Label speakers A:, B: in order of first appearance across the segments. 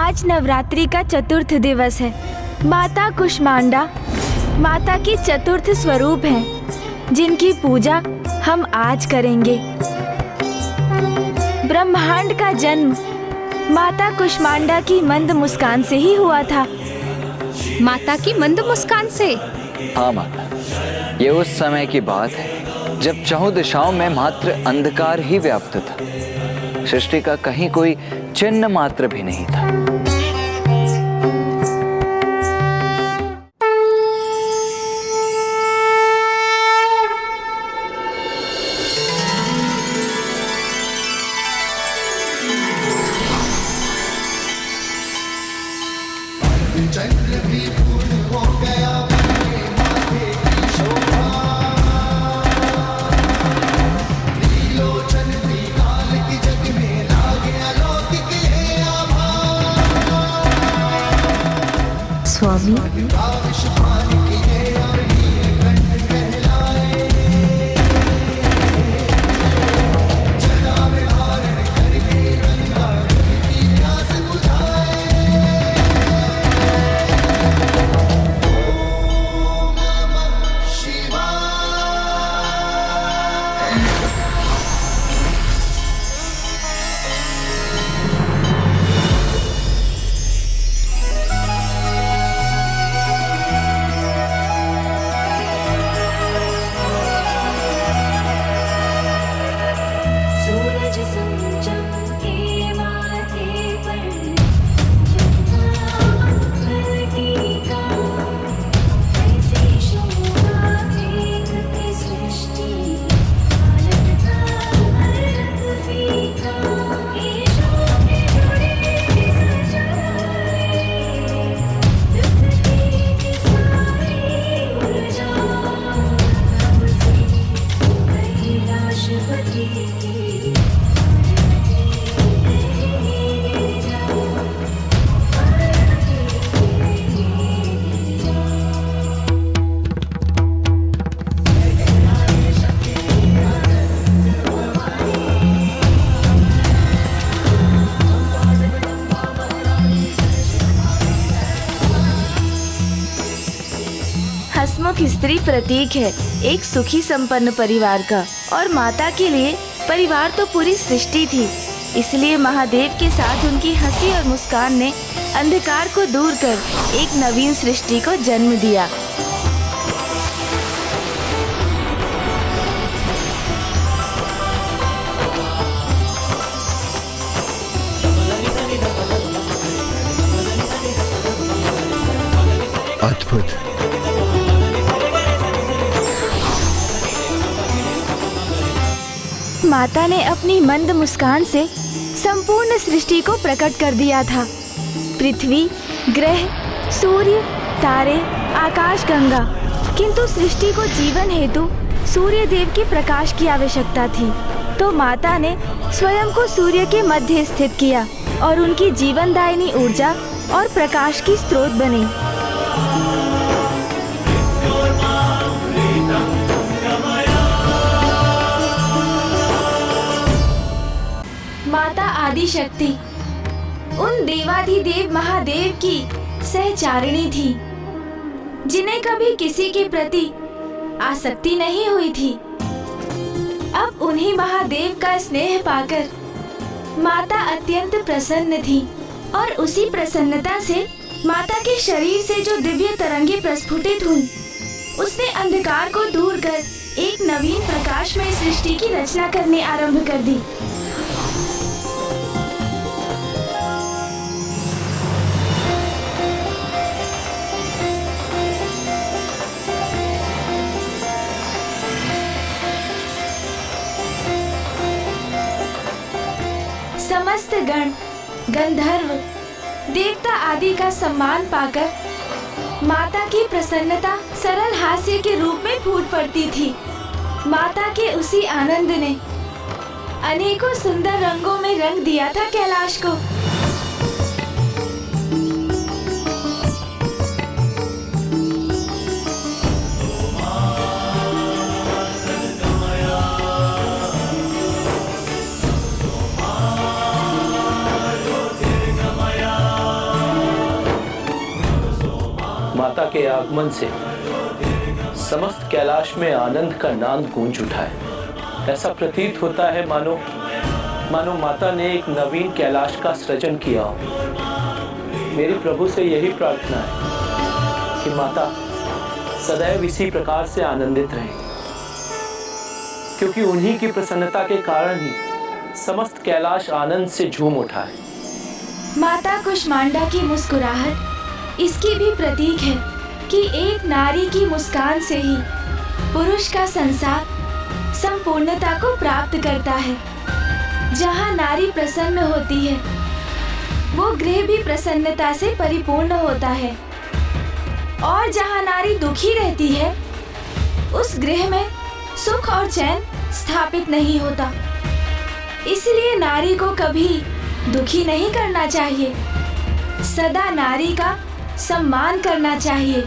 A: आज नवरात्रि का चतुर्थ दिवस है। माता कुष्मांडा माता की चतुर्थ स्वरूप हैं, जिनकी पूजा हम आज करेंगे। ब्रह्मांड का जन्म माता कुष्मांडा की मंद मुस्कान से ही हुआ था।
B: माता की मंद मुस्कान से?
C: हाँ माता, ये उस समय की बात है जब चहुं दिशाओं में मात्र अंधकार ही व्याप्त था। सृष्टि का कहीं कोई चिन्ह मात्र भी नहीं था।
D: चंद्र भी पूर्ण हो गया, माथे की शोभा, त्रिलोचन भी काल की जग में लागे अलौकिक ये आभा।
A: स्वामी
D: आयुष्मान किए और नीलकंठ कहलाए, जटा में धारण करके गंगा की प्यास बुझाए।
A: हसमुख स्त्री प्रतीक है एक सुखी संपन्न परिवार का, और माता के लिए परिवार तो पूरी सृष्टि थी। इसलिए महादेव के साथ उनकी हंसी और मुस्कान ने अंधकार को दूर कर एक नवीन सृष्टि को जन्म दिया।
D: अद्भुत।
A: माता ने अपनी मंद मुस्कान से संपूर्ण सृष्टि को प्रकट कर दिया था। पृथ्वी, ग्रह, सूर्य, तारे, आकाश गंगा, किंतु सृष्टि को जीवन हेतु सूर्य देव के प्रकाश की आवश्यकता थी। तो माता ने स्वयं को सूर्य के मध्य स्थित किया और उनकी जीवनदायिनी ऊर्जा और प्रकाश की स्रोत बनी। माता आदि शक्ति उन देवाधिदेव महादेव की सहचारिणी थी, जिन्हें कभी किसी के प्रति आसक्ति नहीं हुई थी। अब उन्हीं महादेव का स्नेह पाकर माता अत्यंत प्रसन्न थी, और उसी प्रसन्नता से माता के शरीर से जो दिव्य तरंगे प्रस्फुटित हुई, उसने अंधकार को दूर कर एक नवीन प्रकाशमय सृष्टि की रचना करने आरंभ कर दी। समस्त गण, गंधर्व, देवता आदि का सम्मान पाकर माता की प्रसन्नता सरल हास्य के रूप में फूट पड़ती थी। माता के उसी आनंद ने अनेकों सुंदर रंगों में रंग दिया था कैलाश को।
E: के आगमन से समस्त कैलाश में आनंद का नाद गूंज उठा है। ऐसा प्रतीत होता है मानो माता ने एक नवीन कैलाश का सृजन किया हो। मेरी प्रभु से यही प्रार्थना है कि माता सदैव इसी प्रकार से आनंदित रहें, क्योंकि उन्हीं की प्रसन्नता के कारण ही समस्त कैलाश आनंद से झूम उठा है।
A: माता कुष्मांडा की मुस्कुराहट इसकी भी प्रतीक है कि एक नारी की मुस्कान से ही पुरुष का संसार संपूर्णता को प्राप्त करता है। जहाँ नारी प्रसन्न होती है, वो गृह भी प्रसन्नता से परिपूर्ण होता है, और जहाँ नारी दुखी रहती है, उस गृह में सुख और चैन स्थापित नहीं होता। इसलिए नारी को कभी दुखी नहीं करना चाहिए, सदा नारी का सम्मान करना चाहिए।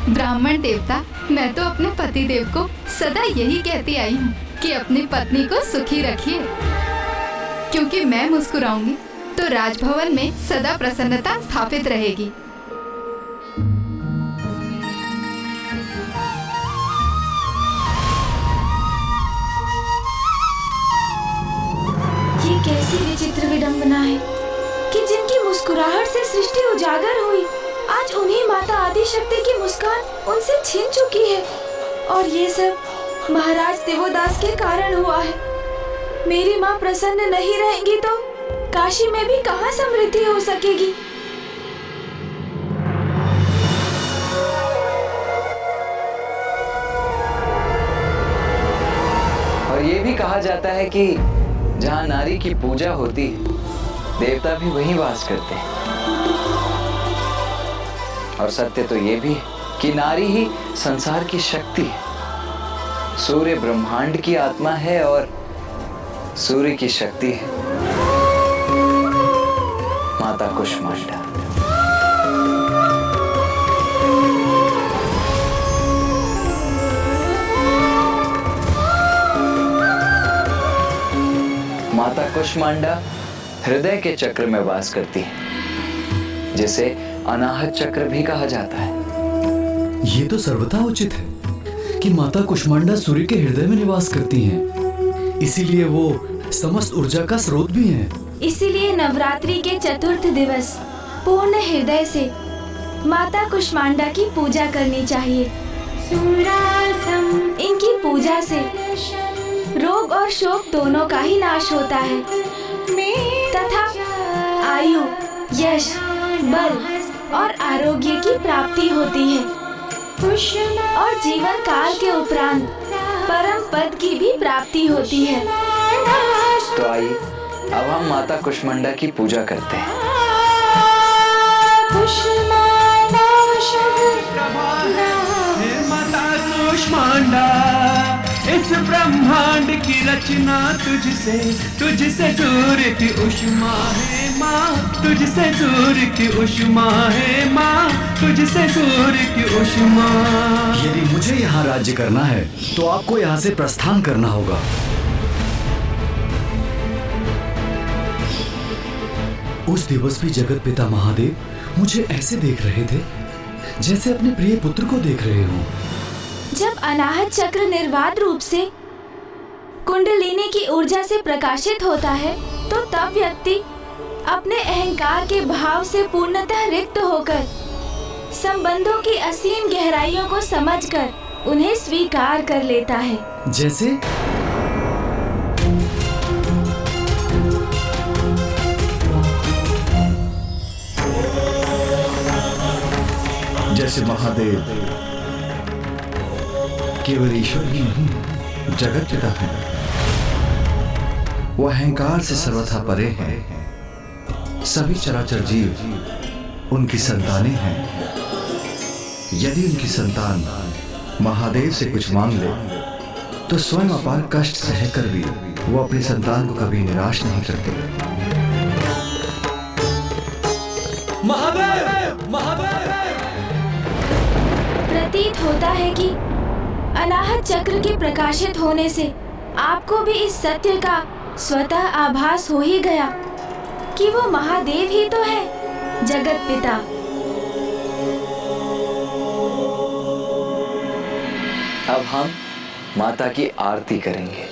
F: ब्राह्मण देवता, मैं तो अपने पति देव को सदा यही कहती आई हूँ कि अपनी पत्नी को सुखी रखिए, क्योंकि मैं मुस्कुराऊंगी तो राजभवन में सदा प्रसन्नता स्थापित रहेगी।
A: ये कैसी विचित्र विडंबना है कि जिनकी मुस्कुराहट से सृष्टि उजागर हुई, आज उन्हीं माता आदिशक्ति की मुस्कान उनसे छिन चुकी है, और ये सब महाराज देवोदास के कारण हुआ है। मेरी माँ प्रसन्न नहीं रहेंगी तो काशी में भी कहाँ समृद्धि हो सकेगी।
C: और ये भी कहा जाता है कि जहाँ नारी की पूजा होती है, देवता भी वहीं वास करते हैं। और सत्य तो ये भी है कि नारी ही संसार की शक्ति है। सूर्य ब्रह्मांड की आत्मा है और सूर्य की शक्ति है माता कुष्मांडा। माता कुष्मांडा हृदय के चक्र में वास करती है, जिसे अनाहत चक्र भी कहा जाता है।
G: ये तो सर्वथा उचित है कि माता कुष्मांडा सूर्य के हृदय में निवास करती हैं, इसीलिए वो समस्त ऊर्जा का स्रोत भी हैं।
A: इसीलिए नवरात्रि के चतुर्थ दिवस पूर्ण हृदय से माता कुष्मांडा की पूजा करनी चाहिए। इनकी पूजा से रोग और शोक दोनों का ही नाश होता है तथा आयु, यश, बल और आरोग्य की प्राप्ति होती है, और जीवन काल के उपरांत परम पद की भी प्राप्ति होती है।
C: तो आइए अब हम माता कुष्मांडा की पूजा करते हैं।
H: माता कुष्मांडा, इस ब्रह्मांड की रचना तुझसे सूर्य की उष्मा है माँ, तुझसे सूर्य की उष्मा है माँ, तुझसे सूर्य की उष्मा।
G: यदि मुझे यहाँ राज्य करना है तो आपको यहाँ से प्रस्थान करना होगा। उस दिवस भी जगत पिता महादेव मुझे ऐसे देख रहे थे जैसे अपने प्रिय पुत्र को देख रहे हों।
A: जब अनाहत चक्र निर्वाध रूप से कुंडलिनी की ऊर्जा से प्रकाशित होता है, तो तब व्यक्ति अपने अहंकार के भाव से पूर्णतः रिक्त होकर संबंधों की असीम गहराइयों को समझकर उन्हें स्वीकार कर लेता है।
G: जैसे महादेव केवल ईश्वर ही नहीं, जगत पिता है। वो अहंकार से सर्वथा परे हैं। सभी चराचर जीव उनकी संतानें हैं। यदि उनकी संतान महादेव से कुछ मांग ले तो स्वयं अपार कष्ट सहकर भी वो अपनी संतान को कभी निराश नहीं करते।
H: महादेव, महादेव।
A: प्रतीत होता है कि अनाहत चक्र के प्रकाशित होने से आपको भी इस सत्य का स्वतः आभास हो ही गया कि वो महादेव ही तो है, जगत पिता।
C: अब हम माता की आरती करेंगे।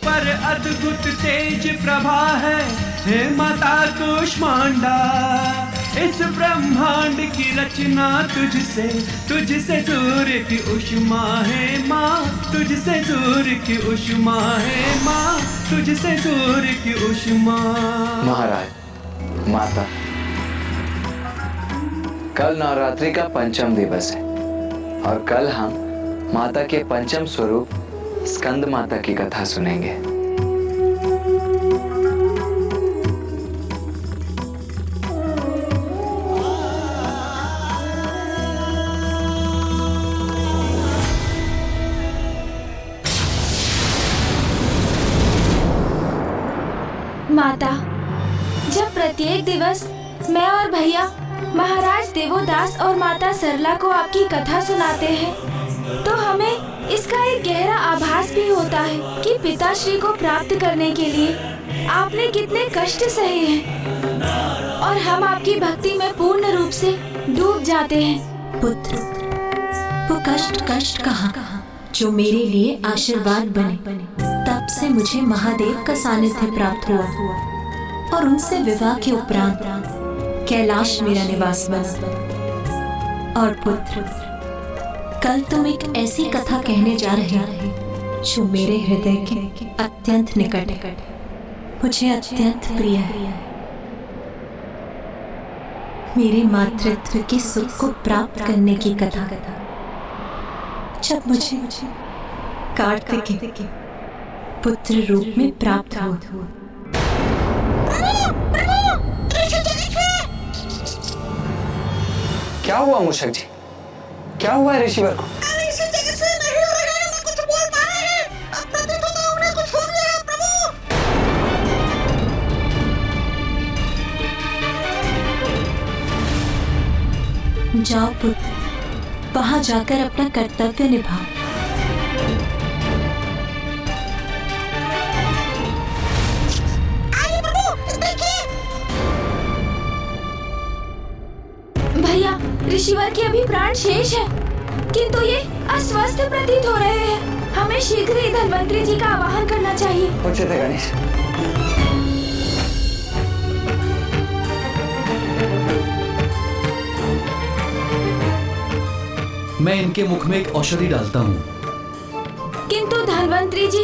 H: पर अद्भुत तेज प्रभा है हे माता कूष्मांडा, इस ब्रह्मांड की रचना तुझसे सूर्य की उष्मा है माँ, तुझसे सूर्य की उष्मा है माँ, तुझसे सूर्य की उष्मा।
C: महाराज, माता, कल नवरात्रि का पंचम दिवस है और कल हम माता के पंचम स्वरूप स्कंद माता की कथा सुनेंगे।
A: माता, जब प्रत्येक दिवस मैं और भैया महाराज देवोदास और माता सरला को आपकी कथा सुनाते हैं तो हमें इसका एक गहरा आभास भी होता है कि पिताश्री को प्राप्त करने के लिए आपने कितने कष्ट सहे हैं और हम आपकी भक्ति में पूर्ण रूप से डूब जाते हैं।
I: पुत्र, वो कष्ट कहाँ जो मेरे लिए आशीर्वाद बने। तब से मुझे महादेव का सानिध्य प्राप्त हुआ और उनसे विवाह के उपरांत कैलाश मेरा निवास बना। और पुत्र, कल तुम एक ऐसी कथा कहने जा रहे हो जो मेरे हृदय के अत्यंत निकट है, मुझे अत्यंत प्रिय है। मेरे मातृत्व के सुख को प्राप्त करने की कथा, जब मुझे कार्तिकेय पुत्र रूप में प्राप्त हुआ।
C: क्या हुआ मूषक जी? क्या हुआ है ऋषिवर को?
I: जाओ पुत्र, वहां जाकर अपना कर्तव्य निभाओ।
A: भैया, ऋषिवर के अभी प्राण शेष है, किंतु ये अस्वस्थ प्रतीत हो रहे हैं। हमें शीघ्र ही धन्वंतरी जी का आवाहन करना चाहिए।
C: उचित है गणेश।
J: मैं इनके मुख में एक औषधि डालता हूँ।
A: किंतु धन्वंतरी जी,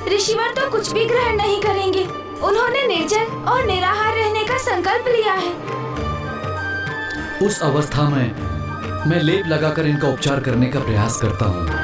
A: ऋषिवर तो कुछ भी ग्रहण नहीं करेंगे। उन्होंने निर्जल और निराहार रहने का संकल्प लिया है।
J: उस अवस्था में मैं लेप लगाकर इनका उपचार करने का प्रयास करता हूँ।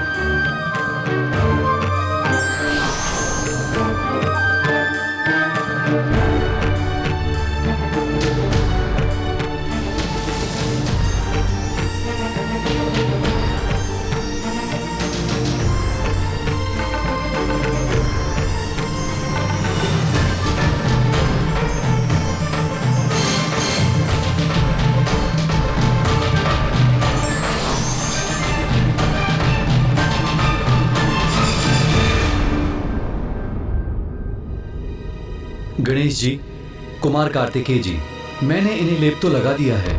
J: गणेश जी, कुमार कार्तिकेय जी, मैंने इन्हें लेप तो लगा दिया है,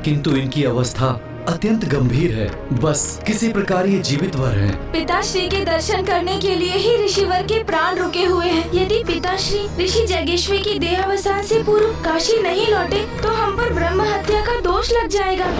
J: किंतु इनकी अवस्था अत्यंत गंभीर है। बस किसी प्रकार ये जीवित वर हैं।
A: पिताश्री के दर्शन करने के लिए ही ऋषिवर के प्राण रुके हुए हैं। यदि पिताश्री ऋषि जगेश्वरी की देहावसान से पूर्व काशी नहीं लौटे तो हम पर ब्रह्म हत्या का दोष लग जाएगा।